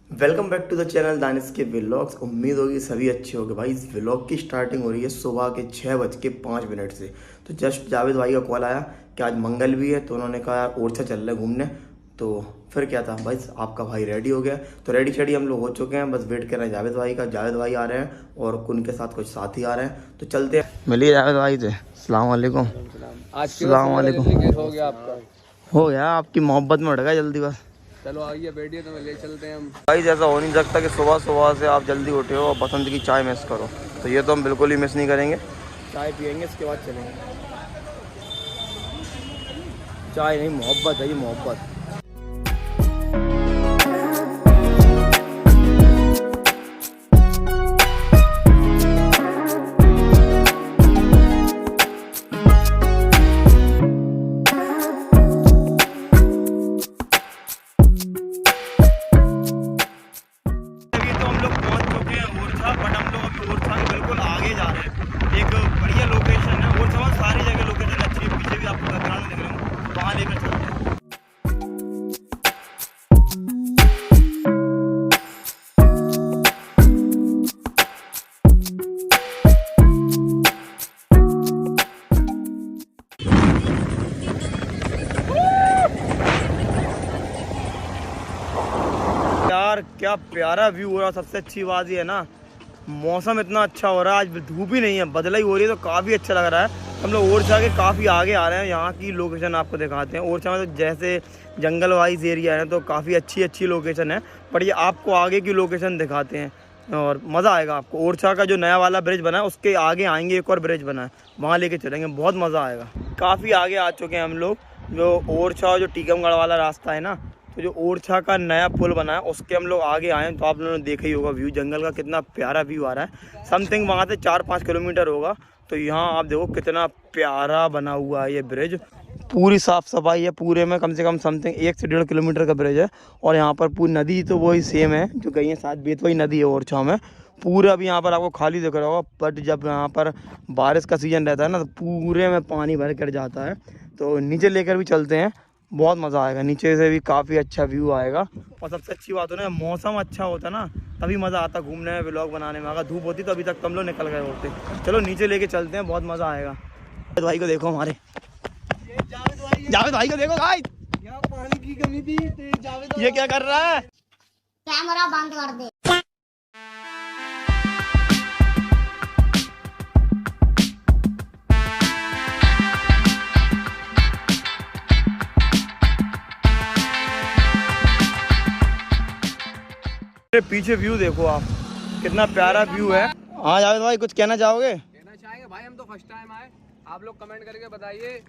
Welcome back to the channel Danish के vlogs. उम्मीद होगी सभी अच्छे होंगे। भाई इस व्लॉग की स्टार्टिंग हो रही है सुबह के 6:05 से। तो जस्ट जावेद भाई का कॉल आया कि आज मंगल भी है, तो उन्होंने कहा यार ओरछा चल रहे घूमने। तो फिर क्या था भाई, आपका भाई रेडी हो गया। तो रेडी शेडी हम लोग हो चुके हैं, बस वेट कर रहे हैं जावेद भाई का। जावेद भाई आ रहे हैं और उनके साथ कुछ साथी आ रहे हैं, तो चलते हैं। मिलिए जावेद भाई से। अस्सलाम वालेकुम। अस्सलाम वालेकुम। हो गया आपका? हो गया, आपकी मोहब्बत में उड़ गया जल्दी बस। चलो आइए बैठिए, तो ले चलते हैं हम। भाई जैसा हो नहीं सकता कि सुबह सुबह से आप जल्दी उठे हो और बसंत की चाय मिस करो, तो ये तो हम बिल्कुल ही मिस नहीं करेंगे। चाय पियेंगे, इसके बाद चलेंगे। चाय नहीं, मोहब्बत है ये, मोहब्बत। यार क्या प्यारा व्यू हो रहा है। सबसे अच्छी बात ये है ना, मौसम इतना अच्छा हो रहा है, आज धूप ही नहीं है, बदला ही हो रही है, तो काफ़ी अच्छा लग रहा है। हम लोग ओरछा के काफ़ी आगे आ रहे हैं, यहाँ की लोकेशन आपको दिखाते हैं। ओरछा में तो जैसे जंगल वाइज एरिया है, तो काफ़ी अच्छी लोकेशन है, पर ये आपको आगे की लोकेशन दिखाते हैं और मज़ा आएगा आपको। ओरछा का जो नया वाला ब्रिज बना है उसके आगे आएंगे, एक और ब्रिज बना है, वहाँ लेके चलेंगे, बहुत मज़ा आएगा। काफ़ी आगे आ चुके हैं हम लोग। जो ओरछा जो टीकमगढ़ वाला रास्ता है ना, तो जो ओरछा का नया पुल बना है उसके हम लोग आगे आए हैं। तो आप लोगों ने देखा ही होगा व्यू, जंगल का कितना प्यारा व्यू आ रहा है। समथिंग वहाँ से 4-5 किलोमीटर होगा। तो यहाँ आप देखो कितना प्यारा बना हुआ है ये ब्रिज, पूरी साफ़ सफाई है। पूरे में कम से कम समथिंग 1 से 1.5 किलोमीटर का ब्रिज है। और यहाँ पर पूरी नदी तो वही सेम है जो गई है, साथ बेतवई नदी है ओरछा में। पूरा अभी यहाँ पर आपको खाली दिख रहा होगा, बट जब यहाँ पर बारिश का सीज़न रहता है ना, तो पूरे में पानी भर कर जाता है। तो नीचे लेकर भी चलते हैं, बहुत मज़ा आएगा। नीचे से भी काफ़ी अच्छा व्यू आएगा। और सबसे अच्छी बात है ना, मौसम अच्छा होता ना तभी मज़ा आता घूमने में, व्लॉग बनाने में। अगर धूप होती तो अभी तक हम लोग निकल गए होते। चलो नीचे लेके चलते हैं, बहुत मज़ा आएगा। जावेद भाई को देखो, हमारे जावेद भाई को देखो भाई, पानी की कमी थी तो ये क्या कर रहा है? कैमरा बंद कर दे। पीछे व्यू देखो आप, कितना प्यारा व्यू है। हाँ जावेद भाई, कुछ कहना चाहोगे? कहना चाहेंगे भाई, हम तो फर्स्ट टाइम आए। आप लोग कमेंट करके बताइए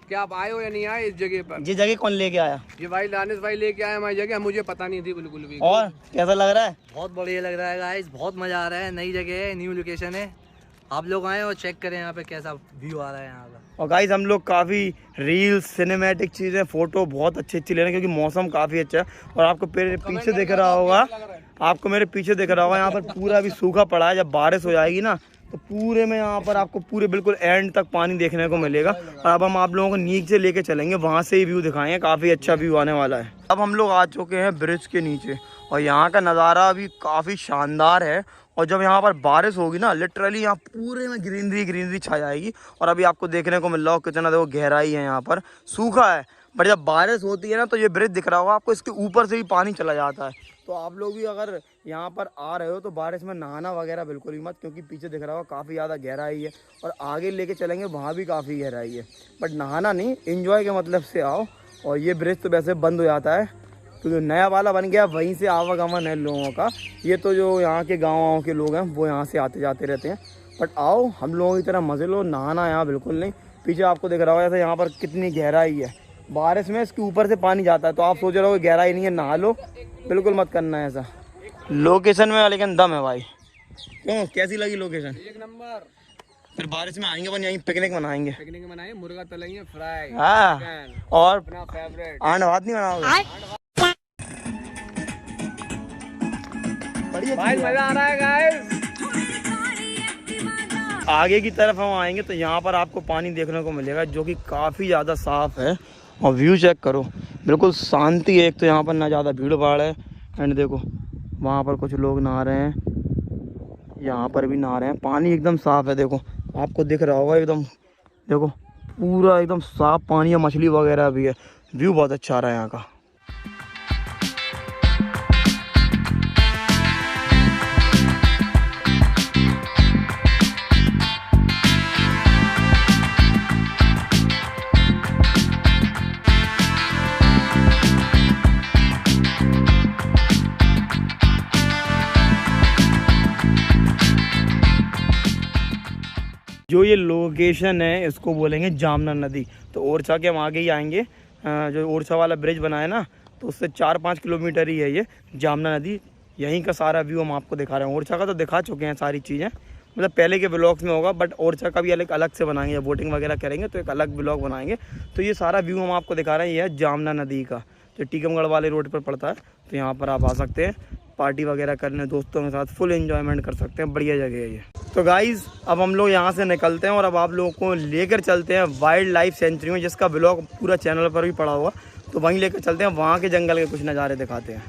कि आप आए हो या नहीं आए इस जगह पर। ये जगह कौन लेके आया? ये भाई दानिश भाई लेके आए हमारी जगह, मुझे पता नहीं थी बिल्कुल भी। और कैसा लग रहा है? बहुत बढ़िया लग रहा है गाइस, बहुत मजा आ रहा है। नई जगह है, न्यू लोकेशन है, आप लोग आए और चेक करें यहाँ पे कैसा व्यू आ रहा है यहाँ का। और गाइस हम लोग काफ़ी रील्स, सिनेमैटिक चीज़ें, फ़ोटो बहुत अच्छी ले रहे हैं, क्योंकि मौसम काफ़ी अच्छा है। और आपको पीछे दिख रहा होगा, आपको मेरे पीछे दिख रहा होगा, यहाँ पर पूरा अभी सूखा पड़ा है। जब बारिश हो जाएगी ना, तो पूरे में यहाँ पर आपको पूरे बिल्कुल एंड तक पानी देखने को मिलेगा। और अब हम आप लोगों को नीचे लेके चलेंगे, वहाँ से ही व्यू दिखाएंगे, काफ़ी अच्छा व्यू आने वाला है। अब हम लोग आ चुके हैं ब्रिज के नीचे, और यहाँ का नज़ारा भी काफ़ी शानदार है। और जब यहाँ पर बारिश होगी ना, लिटरली यहाँ पूरे में ग्रीनरी छा जाएगी। और अभी आपको देखने को मिल रहा हो कितना देखो गहराई है, यहाँ पर सूखा है, बट जब बारिश होती है ना, तो ये ब्रिज दिख रहा होगा आपको, इसके ऊपर से भी पानी चला जाता है। तो आप लोग भी अगर यहाँ पर आ रहे हो तो बारिश में नहाना वगैरह बिल्कुल ही मत, क्योंकि पीछे दिख रहा होगा काफ़ी ज़्यादा गहराई है। और आगे लेके चलेंगे, वहाँ भी काफ़ी गहराई है, बट नहाना नहीं, एंजॉय के मतलब से आओ। और ये ब्रिज तो वैसे बंद हो जाता है, तो जो नया वाला बन गया वहीं से आवागमन है लोगों का। ये तो जो यहाँ के गाँव के लोग हैं वो यहाँ से आते जाते रहते हैं। बट आओ, हम लोगों की तरह मज़े लो, नहाना यहाँ बिल्कुल नहीं। पीछे आपको दिख रहा होगा ऐसा, यहाँ पर कितनी गहराई है, बारिश में इसके ऊपर से पानी जाता है। तो आप सोच रहे हो गहराई नहीं है, नहा लो, बिल्कुल मत करना है ऐसा। लोकेशन में लेकिन दम है भाई। क्यों, कैसी लगी लोकेशन? एक नंबर। फिर बारिश में आएंगे, अपन यहीं पिकनिक मनाएंगे। पिकनिक मनाएंगे, मुर्गा तलेंगे फ्राई। हाँ, और अपना फेवरेट आंड भात नहीं बनाओगे? भाई मजा आ रहा है गाइस। आगे की तरफ हम आएंगे तो यहाँ पर आपको पानी देखने को मिलेगा, जो कि काफ़ी ज़्यादा साफ़ है। और व्यू चेक करो, बिल्कुल शांति है। एक तो यहाँ पर ना ज़्यादा भीड़ भाड़ है, एंड देखो वहाँ पर कुछ लोग नहा रहे हैं, यहाँ पर भी नहा रहे हैं। पानी एकदम साफ़ है, देखो आपको दिख रहा होगा एकदम, देखो पूरा एकदम साफ़ पानी है, मछली वगैरह भी है। व्यू बहुत अच्छा आ रहा है यहाँ का। जो ये लोकेशन है इसको बोलेंगे जामना नदी। तो ओरछा के हम आगे ही आएंगे, जो ओरछा वाला ब्रिज बना है ना, तो उससे 4-5 किलोमीटर ही है ये जामना नदी। यहीं का सारा व्यू हम आपको दिखा रहे हैं। ओरछा का तो दिखा चुके हैं सारी चीज़ें, मतलब पहले के ब्लॉग्स में होगा, बट ओरछा का भी अलग से बनाएंगे। बोटिंग वगैरह करेंगे तो एक अलग ब्लॉग बनाएंगे। तो ये सारा व्यू हम आपको दिखा रहे हैं, ये है जामना नदी का, जो टीकमगढ़ वाले रोड पर पड़ता है। तो यहाँ पर आप आ सकते हैं, पार्टी वगैरह करने, दोस्तों के साथ फुल एंजॉयमेंट कर सकते हैं। बढ़िया जगह है ये। तो गाइज़ अब हम लोग यहाँ से निकलते हैं और अब आप लोगों को लेकर चलते हैं वाइल्ड लाइफ सेंचुरी में, जिसका ब्लॉग पूरा चैनल पर भी पड़ा हुआ। तो वहीं लेकर चलते हैं, वहाँ के जंगल के कुछ नज़ारे दिखाते हैं।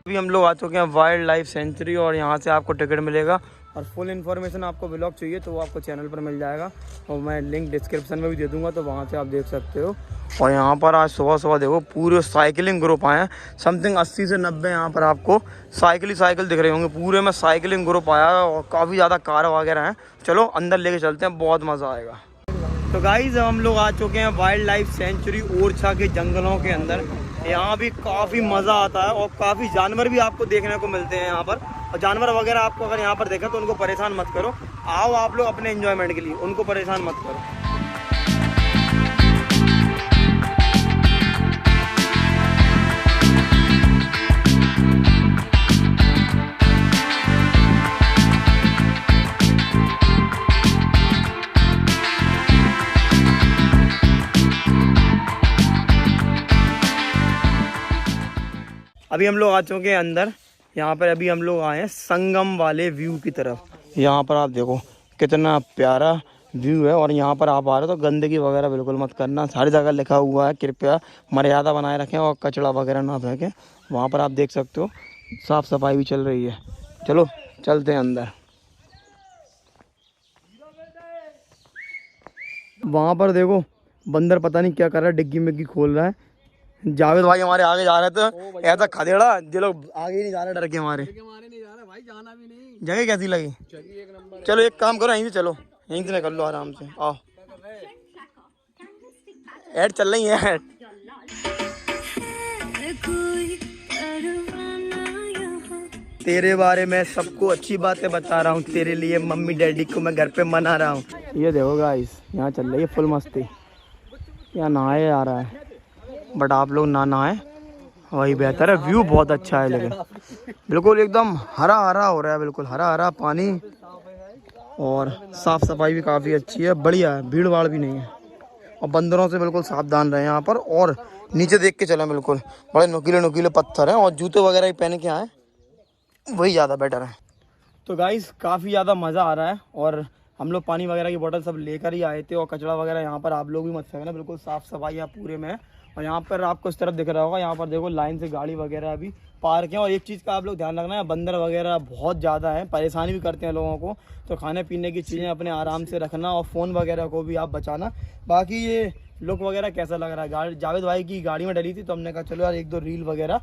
अभी हम लोग आ चुके हैं वाइल्ड लाइफ सेंचुरी और यहाँ से आपको टिकट मिलेगा। और फुल इन्फॉर्मेशन आपको ब्लॉग चाहिए तो वो आपको चैनल पर मिल जाएगा, और मैं लिंक डिस्क्रिप्शन में भी दे दूँगा, तो वहाँ से आप देख सकते हो। और यहाँ पर आज सुबह देखो पूरे साइकिलिंग ग्रुप आए हैं, समथिंग 80 से 90 यहाँ पर आपको साइकिल दिख रहे होंगे। पूरे में साइकिलिंग ग्रुप आया है और काफ़ी ज़्यादा कार वगैरह हैं। चलो अंदर लेके चलते हैं, बहुत मज़ा आएगा। तो गाइज़ हम लोग आ चुके हैं वाइल्ड लाइफ सेंचुरी ओरछा के जंगलों के अंदर। यहाँ भी काफ़ी मज़ा आता है और काफ़ी जानवर भी आपको देखने को मिलते हैं यहाँ पर। और जानवर वगैरह आपको अगर यहाँ पर देखें तो उनको परेशान मत करो, आओ आप लोग अपने एंजॉयमेंट के लिए, उनको परेशान मत करो। अभी हम लोग आ चुके हैं अंदर। यहाँ पर अभी हम लोग आए हैं संगम वाले व्यू की तरफ। यहाँ पर आप देखो कितना प्यारा व्यू है। और यहाँ पर आप आ रहे हो तो गंदगी वगैरह बिल्कुल मत करना, सारी जगह लिखा हुआ है कृपया मर्यादा बनाए रखें और कचरा वगैरह ना फेंकें। वहाँ पर आप देख सकते हो साफ़ सफाई भी चल रही है। चलो चलते हैं अंदर। वहाँ पर देखो बंदर पता नहीं क्या कर रहा है, डिग्गी मिग्गी खोल रहा है। जावेद भाई हमारे आगे जा रहे थे, ऐसा खदेड़ा ये लोग आगे नहीं जा रहे डर के हमारे नहीं जा रहा भाई, जाना भी नहीं। जगह कैसी लगी? एक नंबर। चलो एक काम करो, यहीं से चलो, यहीं से निकल लो आराम से। आओ ऐड चल रही है ऐड। तेरे बारे में सबको अच्छी बातें बता रहा हूँ, तेरे लिए मम्मी डैडी को मैं घर पे मना रहा हूँ। ये देखो गाइस यहाँ चल रही है फुल मस्ती। यहाँ नहाए आ रहा है, बट आप लोग ना नहाए वही बेहतर है। व्यू बहुत अच्छा है, लेकिन बिल्कुल एकदम हरा हरा हो रहा है, बिल्कुल हरा हरा पानी। और साफ़ सफाई भी काफ़ी अच्छी है, बढ़िया है, भीड़ भाड़ भी नहीं है। और बंदरों से बिल्कुल सावधान रहे यहाँ पर। और नीचे देख के चलें, बिल्कुल बड़े नुकीले पत्थर हैं। और जूते वगैरह ही पहन के आए, वही ज़्यादा बेटर है। तो गाइस काफ़ी ज़्यादा मज़ा आ रहा है। और हम लोग पानी वगैरह की बोतल सब लेकर ही आए थे। और कचरा वगैरह यहाँ पर आप लोग भी मत फेंकना, बिल्कुल साफ़ सफाई यहाँ पूरे में है। और यहाँ पर आपको इस तरफ दिख रहा होगा, यहाँ पर देखो लाइन से गाड़ी वगैरह अभी पार्क है। और एक चीज़ का आप लोग ध्यान रखना है, बंदर वगैरह बहुत ज़्यादा है, परेशानी भी करते हैं लोगों को। तो खाने पीने की चीज़ें अपने आराम से रखना और फ़ोन वगैरह को भी आप बचाना। बाकी ये लुक वगैरह कैसा लग रहा है, गाड़ी जावेद भाई की गाड़ी में डली थी, तो हमने कहा चलो यार 1-2 रील वगैरह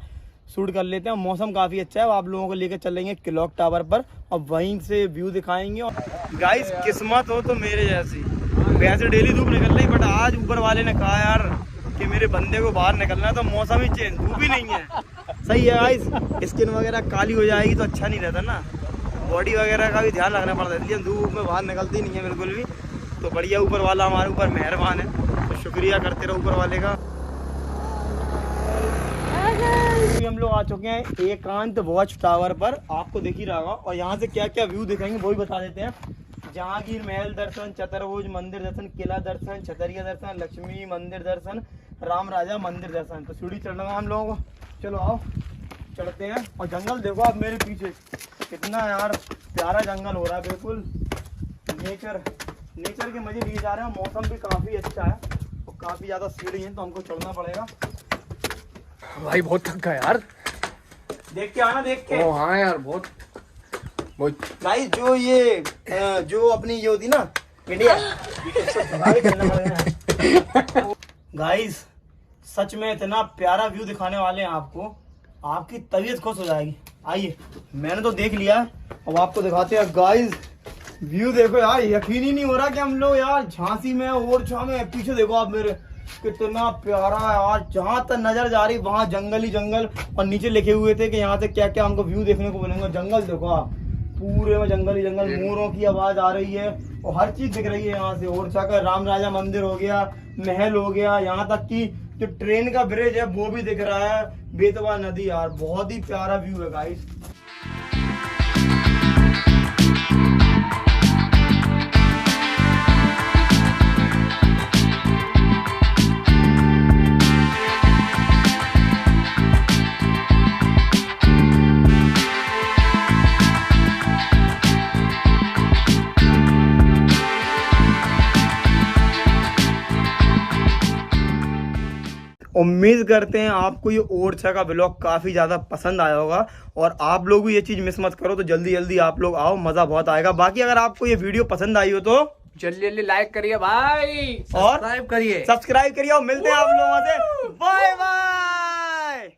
शूट कर लेते हैं। मौसम काफ़ी अच्छा है, आप लोगों को लेकर चलेंगे क्लॉक टावर पर और वहीं से व्यू दिखाएंगे। और गाइस किस्मत हो तो मेरे जैसी, वैसे डेली धूप निकल रही, बट आज ऊपर वाले ने कहा यार कि मेरे बंदे को बाहर निकलना है, तो मौसम ही चेंज, धूप ही नहीं है। सही है गाइस, स्किन वगैरह काली हो जाएगी तो अच्छा नहीं रहता ना, बॉडी वगैरह का भी ध्यान रखना पड़ता है, इसलिए धूप में बाहर निकलती नहीं है बिल्कुल भी। तो बढ़िया, ऊपर वाला हमारे ऊपर मेहरबान है, तो शुक्रिया करते रहो ऊपर वाले का। हम चुके हैं एकांत वॉच टावर पर, आपको दिख ही रहा होगा। और यहाँ से क्या क्या व्यू दिखाएंगे वो भी बता देते हैं। जहांगीर महल दर्शन, चतुर्भुज मंदिर दर्शन, किला दर्शन, छतरिया दर्शन, लक्ष्मी मंदिर दर्शन, राम राजा मंदिर दर्शन। तो सीढ़ी चढ़ना है हम लोगों को, चलो आओ चढ़ते हैं। और जंगल देखो आप मेरे पीछे, कितना यार प्यारा जंगल हो रहा है, बिल्कुल नेचर के मजे लिए जा रहे हैं। मौसम भी काफ़ी अच्छा है और काफ़ी ज़्यादा सीढ़ी है, तो हमको चढ़ना पड़ेगा। भाई बहुत थक गया यार, देख के आना, देख के। ओ हाँ यार बहुत गाइस जो अपनी ये होती ना इंडिया गाइस, सच में इतना प्यारा व्यू दिखाने वाले हैं आपको, आपकी तबीयत खुश हो जाएगी। आइए, मैंने तो देख लिया, अब आपको दिखाते हैं। गाइस व्यू देखो यार, यकीन ही नहीं हो रहा कि हम लोग यार झांसी में ओरछा में। पीछे देखो आप मेरे, कितना प्यारा यार, जहाँ तक नजर जा रही वहाँ जंगल ही जंगल। और नीचे लिखे हुए थे कि यहाँ से क्या क्या हमको व्यू देखने को मिलेंगे। जंगल देखो आप, पूरे में जंगल ही जंगल, मोरों की आवाज आ रही है और हर चीज दिख रही है यहाँ से। ओरछा का राम राजा मंदिर हो गया, महल हो गया, यहाँ तक कि जो ट्रेन का ब्रिज है वो भी दिख रहा है, बेतवा नदी। यार बहुत ही प्यारा व्यू है गाइस। उम्मीद करते हैं आपको ये ओरछा का ब्लॉग काफ़ी ज़्यादा पसंद आया होगा। और आप लोग भी ये चीज़ मिस मत करो, तो जल्दी जल्दी आप लोग आओ, मज़ा बहुत आएगा। बाकी अगर आपको ये वीडियो पसंद आई हो तो जल्दी जल्दी लाइक करिए भाई, और सब्सक्राइब करिए। सब्सक्राइब करिए। और मिलते हैं आप लोगों से, बाय बाय।